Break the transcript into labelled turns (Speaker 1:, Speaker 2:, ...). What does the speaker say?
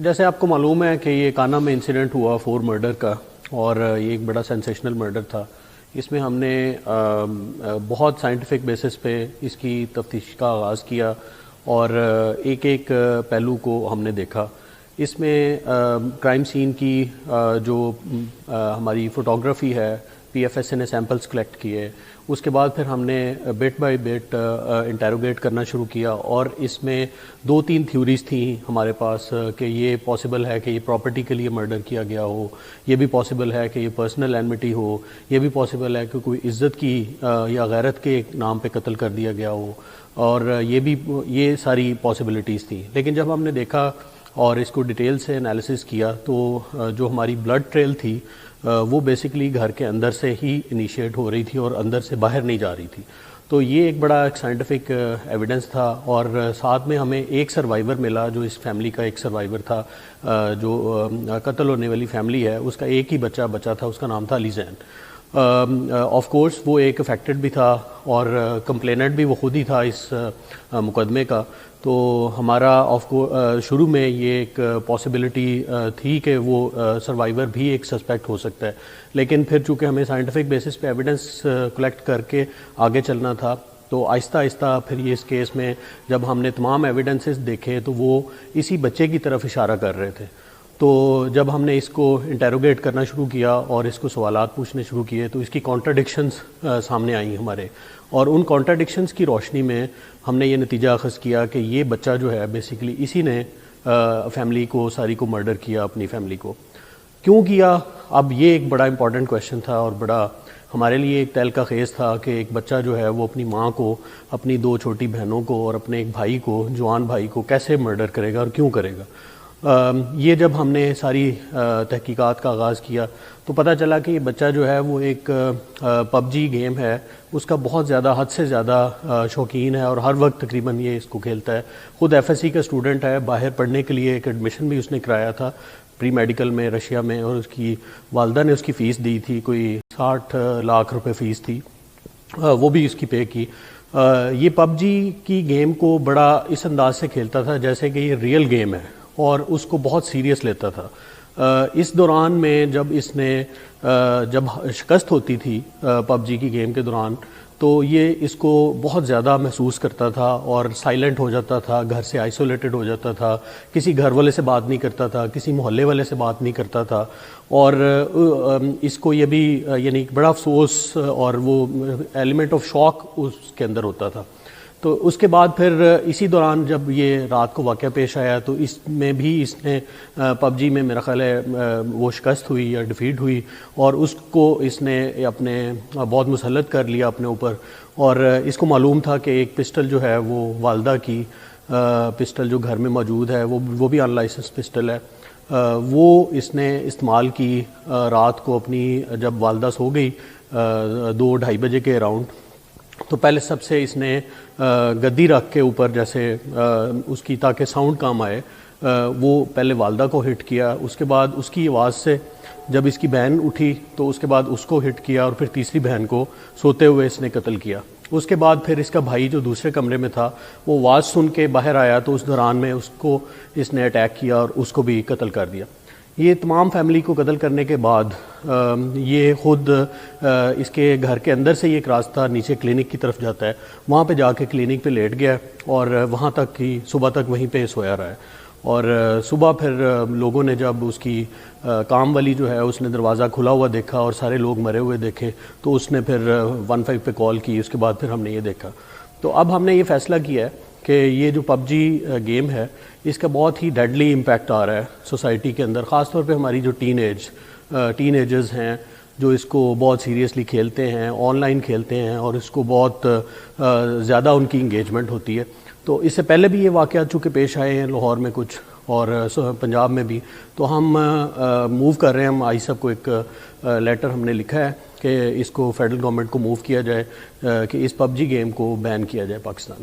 Speaker 1: جیسے آپ کو معلوم ہے کہ یہ کانا میں انسیڈنٹ ہوا 4 مرڈر کا، اور یہ ایک بڑا سینسیشنل مرڈر تھا۔ اس میں ہم نے بہت سائنٹیفک بیسس پہ اس کی تفتیش کا آغاز کیا اور ایک ایک پہلو کو ہم نے دیکھا۔ اس میں کرائم سین کی جو ہماری فوٹوگرافی ہے، پی ایف ایس نے سیمپلز کلیکٹ کیے، اس کے بعد پھر ہم نے بٹ بائی بٹ انٹیروگیٹ کرنا شروع کیا، اور اس میں 2-3 تھیوریز تھیں ہمارے پاس کہ یہ پاسبل ہے کہ یہ پراپرٹی کے لیے مرڈر کیا گیا ہو، یہ بھی پاسبل ہے کہ یہ پرسنل اینمٹی ہو، یہ بھی پاسبل ہے کہ کوئی عزت کی یا غیرت کے نام پہ قتل کر دیا گیا ہو، اور یہ ساری پاسبلٹیز تھیں۔ لیکن جب ہم نے دیکھا اور اس کو ڈیٹیل سے انالیسس کیا تو جو ہماری بلڈ ٹریل تھی وہ بیسیکلی گھر کے اندر سے ہی انیشیٹ ہو رہی تھی اور اندر سے باہر نہیں جا رہی تھی۔ تو یہ ایک بڑا سائنٹیفک ایویڈنس تھا، اور ساتھ میں ہمیں ایک سروائیور ملا جو اس فیملی کا ایک سروائیور تھا، جو قتل ہونے والی فیملی ہے اس کا ایک ہی بچہ تھا، اس کا نام تھا علی زین۔ آف کورس وہ ایک افیکٹڈ بھی تھا اور کمپلیننٹ بھی وہ خود ہی تھا اس مقدمے کا۔ تو ہمارا شروع میں یہ ایک پاسبلٹی تھی کہ وہ سروائیور بھی ایک سسپیکٹ ہو سکتا ہے، لیکن پھر چونکہ ہمیں سائنٹیفک بیسس پہ ایویڈنس کلیکٹ کر کے آگے چلنا تھا، تو آہستہ آہستہ پھر یہ اس کیس میں جب ہم نے تمام ایویڈنسز دیکھے تو وہ اسی بچے کی طرف اشارہ کر رہے تھے۔ تو جب ہم نے اس کو انٹیروگیٹ کرنا شروع کیا اور اس کو سوالات پوچھنے شروع کیے تو اس کی کانٹراڈکشنز سامنے آئیں ہمارے، اور ان کانٹراڈکشنز کی روشنی میں ہم نے یہ نتیجہ اخذ کیا کہ یہ بچہ جو ہے بیسیکلی اسی نے فیملی کو ساری کو مرڈر کیا، اپنی فیملی کو کیوں کیا۔ اب یہ ایک بڑا امپورٹنٹ کویشچن تھا اور بڑا ہمارے لیے ایک تہلکہ خیز تھا کہ ایک بچہ جو ہے وہ اپنی ماں کو، اپنی 2 چھوٹی بہنوں کو اور اپنے ایک بھائی کو، جوان بھائی کو کیسے مرڈر کرے گا اور کیوں کرے گا۔ یہ جب ہم نے ساری تحقیقات کا آغاز کیا تو پتہ چلا کہ یہ بچہ جو ہے وہ ایک پب جی گیم ہے، اس کا بہت زیادہ حد سے زیادہ شوقین ہے اور ہر وقت تقریباً یہ اس کو کھیلتا ہے۔ خود ایف ایس سی کا اسٹوڈنٹ ہے، باہر پڑھنے کے لیے ایک ایڈمیشن بھی اس نے کرایا تھا پری میڈیکل میں رشیا میں، اور اس کی والدہ نے اس کی فیس دی تھی، کوئی 60 لاکھ روپے فیس تھی، وہ بھی اس کی پے کی۔ یہ پب جی کی گیم کو بڑا اس انداز سے کھیلتا تھا جیسے کہ یہ ریئل گیم ہے، اور اس کو بہت سیریس لیتا تھا۔ اس دوران میں جب اس نے جب شکست ہوتی تھی پب جی کی گیم کے دوران تو یہ اس کو بہت زیادہ محسوس کرتا تھا اور سائلنٹ ہو جاتا تھا، گھر سے آئسولیٹڈ ہو جاتا تھا، کسی گھر والے سے بات نہیں کرتا تھا، کسی محلے والے سے بات نہیں کرتا تھا، اور اس کو یہ بھی یعنی بڑا افسوس اور وہ ایلیمنٹ آف شوق اس کے اندر ہوتا تھا۔ تو اس کے بعد پھر اسی دوران جب یہ رات کو واقعہ پیش آیا تو اس میں بھی اس نے پب جی میں میرا خیال ہے وہ شکست ہوئی یا ڈیفیٹ ہوئی، اور اس کو اس نے اپنے بہت مسلط کر لیا اپنے اوپر، اور اس کو معلوم تھا کہ ایک پسٹل جو ہے وہ والدہ کی پسٹل جو گھر میں موجود ہے وہ بھی ان لائسنس پسٹل ہے، وہ اس نے استعمال کی رات کو اپنی جب والدہ سو گئی 2-2:30 بجے کے اراؤنڈ، تو پہلے سب سے اس نے گدی رکھ کے اوپر جیسے اس کی تاکہ ساؤنڈ کم آئے وہ پہلے والدہ کو ہٹ کیا، اس کے بعد اس کی آواز سے جب اس کی بہن اٹھی تو اس کے بعد اس کو ہٹ کیا، اور پھر تیسری بہن کو سوتے ہوئے اس نے قتل کیا۔ اس کے بعد پھر اس کا بھائی جو دوسرے کمرے میں تھا وہ آواز سن کے باہر آیا تو اس دوران میں اس کو اس نے اٹیک کیا اور اس کو بھی قتل کر دیا۔ یہ تمام فیملی کو قتل کرنے کے بعد یہ خود اس کے گھر کے اندر سے یہ ایک راستہ نیچے کلینک کی طرف جاتا ہے، وہاں پہ جا کے کلینک پہ لیٹ گیا اور وہاں تک کی صبح تک وہیں پہ سویا رہا ہے، اور صبح پھر لوگوں نے جب اس کی کام والی جو ہے اس نے دروازہ کھلا ہوا دیکھا اور سارے لوگ مرے ہوئے دیکھے تو اس نے پھر 15 پہ کال کی، اس کے بعد پھر ہم نے یہ دیکھا۔ تو اب ہم نے یہ فیصلہ کیا ہے کہ یہ جو پب جی گیم ہے اس کا بہت ہی ڈیڈلی امپیکٹ آ رہا ہے سوسائٹی کے اندر، خاص طور پہ ہماری جو ٹین ایجرز ہیں جو اس کو بہت سیریسلی کھیلتے ہیں، آن لائن کھیلتے ہیں، اور اس کو بہت زیادہ ان کی انگیجمنٹ ہوتی ہے۔ تو اس سے پہلے بھی یہ واقعات چونکہ پیش آئے ہیں لاہور میں کچھ اور پنجاب میں بھی، تو ہم موو کر رہے ہیں، ہم آئی صاحب کو ایک لیٹر ہم نے لکھا ہے کہ اس کو فیڈرل گورنمنٹ کو موو کیا جائے کہ اس پب جی گیم کو بین کیا جائے پاکستان۔